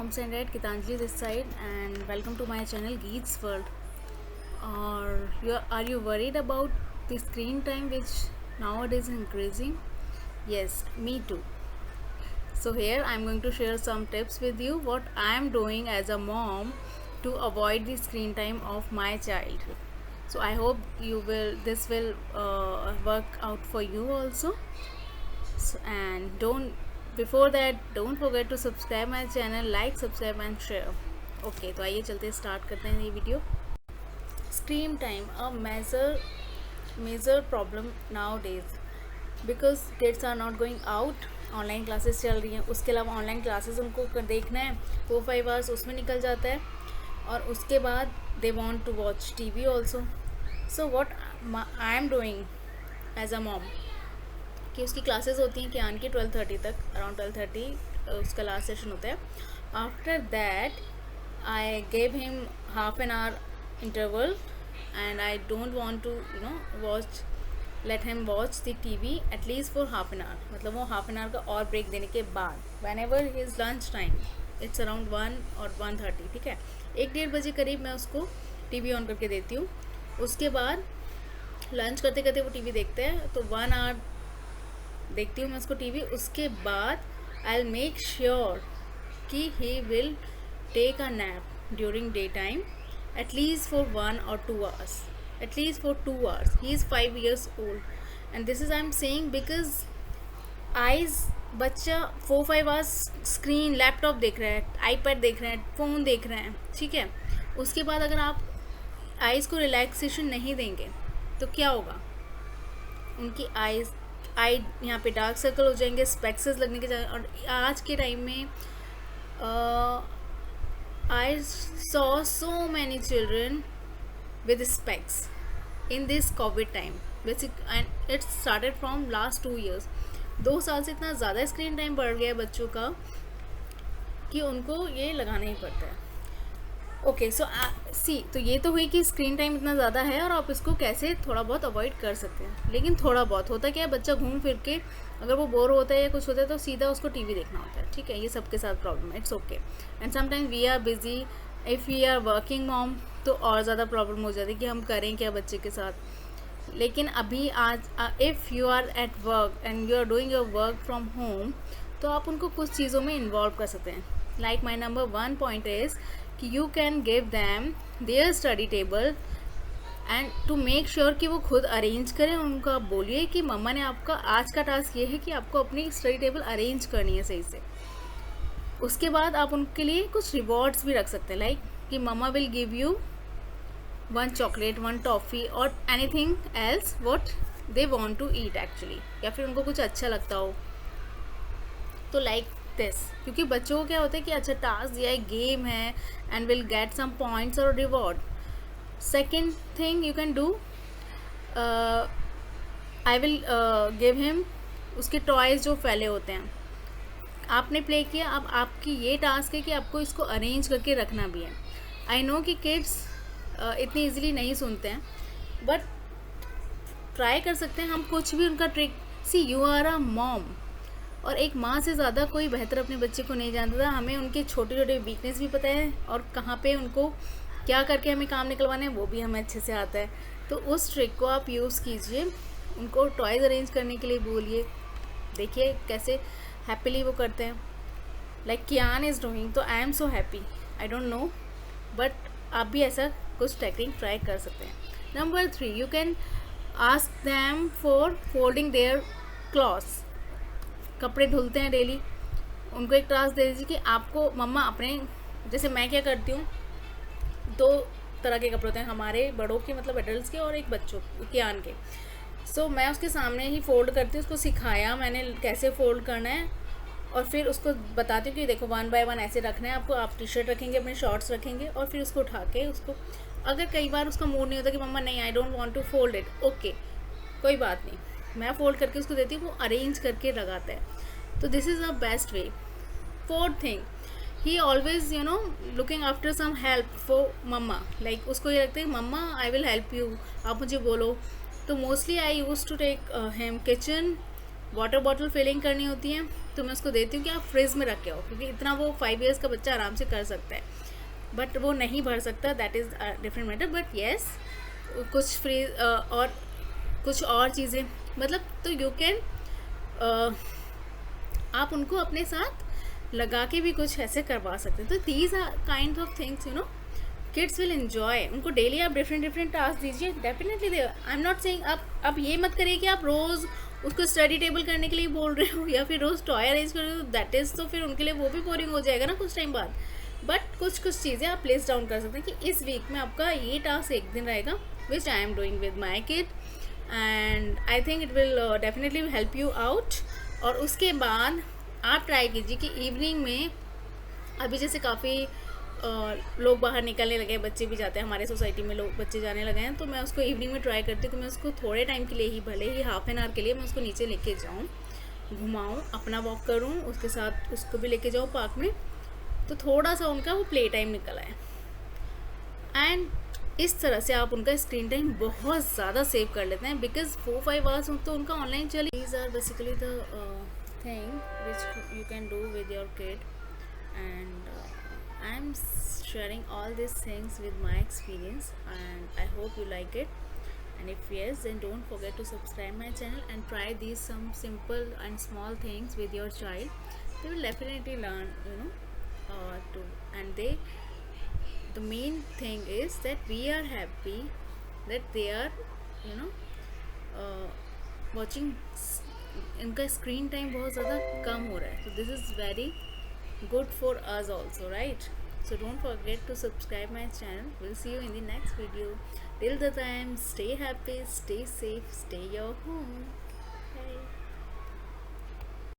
moms and dad, Gitanjali this side, and welcome to my channel Geets World. Or are you worried about the screen time which nowadays is increasing? Yes, me too. So here I am going to share some tips with you what I am doing as a mom to avoid the screen time of my child. So I hope this will work out for you also. And don't forget to subscribe my channel, like, subscribe and share. Okay तो आइए चलते start करते हैं ये video. Screen time a major problem nowadays because kids are not going out. Online classes चल रही हैं, उसके अलावा ऑनलाइन क्लासेस उनको देखना है, 4-5 आवर्स उसमें निकल जाता है और उसके बाद they want to watch TV also. So what I am doing as a mom कि उसकी क्लासेस होती हैं कियान की 12:30 तक, अराउंड 12:30 उसका लास्ट सेशन होता है. After that I gave him half an hour interval and I don't want to let him watch the TV at least for half an hour. मतलब वो हाफ एन आवर का और ब्रेक देने के बाद van ever his lunch time, it's around 1 और 1:30, ठीक है, 1-1:30 बजे करीब मैं उसको TV ऑन करके देती हूँ. उसके बाद लंच करते करते वो TV देखते हैं तो 1 आवर देखती हूँ मैं उसको TV. उसके बाद आई विल मेक श्योर कि he will take a nap during day time at least for 1 or 2 hours, at least for 2 hours. He is 5 years old and this is I am saying because eyes बच्चा 4-5 hours screen laptop देख रहा है, iPad देख रहे हैं, phone देख रहे हैं, ठीक है. उसके बाद अगर आप आइज़ को रिलैक्सेशन नहीं देंगे तो क्या होगा, उनकी आई यहाँ पे डार्क सर्कल हो जाएंगे, स्पेक्सेस लगने के जगह. और आज के टाइम में I saw so many children with specs in this Covid time basic and it's started from last 2 years. 2 साल से इतना ज़्यादा स्क्रीन टाइम बढ़ गया है बच्चों का कि उनको ये लगाना ही पड़ता है. ओके सो तो ये तो हुई कि स्क्रीन टाइम इतना ज़्यादा है और आप इसको कैसे थोड़ा बहुत अवॉइड कर सकते हैं. लेकिन थोड़ा बहुत होता क्या है, बच्चा घूम फिर के अगर वो बोर होता है या कुछ होता है तो सीधा उसको TV देखना होता है, ठीक है. ये सबके साथ प्रॉब्लम है, it's okay. And sometimes we are busy, if we are working mom तो और ज़्यादा प्रॉब्लम हो जाती है कि हम करें क्या बच्चे के साथ. लेकिन अभी आज if you are at work and you are doing your work from home तो आप उनको कुछ चीज़ों में इन्वॉल्व कर सकते हैं. Like my number 1 point is कि you can give them their study table and to make sure कि वो खुद अरेंज करें. उनको आप बोलिए कि मम्मा ने आपका आज का टास्क ये है कि आपको अपनी स्टडी टेबल अरेंज करनी है सही से. उसके बाद आप उनके लिए कुछ रिवॉर्ड्स भी रख सकते हैं, लाइक कि मम्मा will give you 1 chocolate, 1 toffee और anything else what they want to eat actually, या फिर उनको कुछ अच्छा लगता हो तो लाइक दिस. क्योंकि बच्चों को क्या होता है कि अच्छा टास्क दिया है, गेम है and will get some points और reward. Second thing you can do, I will give him उसके टॉयज़ जो फैले होते हैं. आपने प्ले किया, अब आपकी ये टास्क है कि आपको इसको अरेंज करके रखना भी है. आई नो कि किड्स इतनी ईजिली नहीं सुनते हैं बट ट्राई कर सकते हैं हम कुछ भी उनका trick. See you are a mom और एक माँ से ज़्यादा कोई बेहतर अपने बच्चे को नहीं जानता था. हमें उनके छोटे छोटे वीकनेस भी पता है और कहाँ पे उनको क्या करके हमें काम निकलवाना है वो भी हमें अच्छे से आता है. तो उस ट्रिक को आप यूज़ कीजिए, उनको टॉयज़ अरेंज करने के लिए बोलिए, देखिए कैसे हैप्पीली वो करते हैं. लाइक कियान इज़ डूइंग, तो I am so happy. I don't know but आप भी ऐसा कुछ टेक्निक ट्राई कर सकते हैं. Number 3, you can ask them for folding their clothes. कपड़े धुलते हैं डेली, उनको एक टास्क दे दीजिए कि आपको मम्मा अपने, जैसे मैं क्या करती हूँ, 2 तरह के कपड़े होते हैं हमारे बड़ों के, मतलब एडल्ट्स के, और एक बच्चों के आन के. सो मैं उसके सामने ही फोल्ड करती हूँ, उसको सिखाया मैंने कैसे फोल्ड करना है और फिर उसको बताती हूँ कि देखो 1 by 1 ऐसे रखना है आपको. आप टी-शर्ट रखेंगे, अपने शॉर्ट्स रखेंगे और फिर उसको उठा के उसको, अगर कई बार उसका मूड नहीं होता कि मम्मा नहीं I don't want to fold it, okay कोई बात नहीं, मैं फोल्ड करके उसको देती हूँ, वो अरेंज करके लगाता है. तो this is a best way. 4th thing, he always looking after some help for mama. Like उसको ये लगता है mama I will help you, आप मुझे बोलो. तो mostly I use to take him kitchen, water bottle filling करनी होती है तो मैं उसको देती हूँ कि आप फ्रिज में रख के आओ, क्योंकि इतना वो 5 ईयर्स का बच्चा आराम से कर सकता है, बट वो नहीं भर सकता, that is different matter. But yes, कुछ फ्रीज और कुछ और चीज़ें, मतलब तो यू कैन आप उनको अपने साथ लगा के भी कुछ ऐसे करवा सकते हैं। तो these are kind of things, you know, kids will enjoy. उनको डेली आप डिफरेंट डिफरेंट टास्क दीजिए, डेफिनेटली दे। आई एम नॉट सेइंग आप ये मत करिए कि आप रोज़ उसको स्टडी टेबल करने के लिए बोल रहे हो या फिर रोज़ टॉय अरेंज कर रहे हो, दैट इज़ तो फिर उनके लिए वो भी बोरिंग हो जाएगा ना कुछ टाइम बाद। बट कुछ कुछ चीज़ें आप प्लेस डाउन कर सकते हैं कि इस वीक में आपका ये टास्क एक दिन रहेगा, which I am doing with my kid, and I think it will definitely help you out. और उसके बाद आप ट्राई कीजिए कि इवनिंग में, अभी जैसे काफ़ी लोग बाहर निकलने लगे हैं, बच्चे भी जाते हैं हमारे सोसाइटी में, लोग बच्चे जाने लगे हैं, तो मैं उसको इवनिंग में ट्राई करती हूँ कि मैं उसको थोड़े टाइम के लिए ही, भले ही हाफ एन आवर के लिए, मैं उसको नीचे लेके जाऊँ, घुमाऊँ, अपना वॉक करूँ, उसके साथ उसको भी लेके जाऊँ पार्क में, तो थोड़ा सा उनका वो प्ले टाइम निकल आए। एंड इस तरह से आप उनका स्क्रीन टाइम बहुत ज़्यादा सेव कर लेते हैं, बिकॉज 4-5 आवर्स तो उनका ऑनलाइन चले। These are basically the thing which you can do with your kid, and I am sharing all these things with my experience, and I hope you like it. And if yes, then don't forget to subscribe my channel and try these some simple and small things with your child. They will definitely learn, you know, to. And the main thing is that we are happy that they are, you know, watching. इनका screen time बहुत ज़्यादा कम हो रहा है, so this is very good for us also, right? So don't forget to subscribe my channel. We'll see you in the next video. Till the time, stay happy, stay safe, stay your home.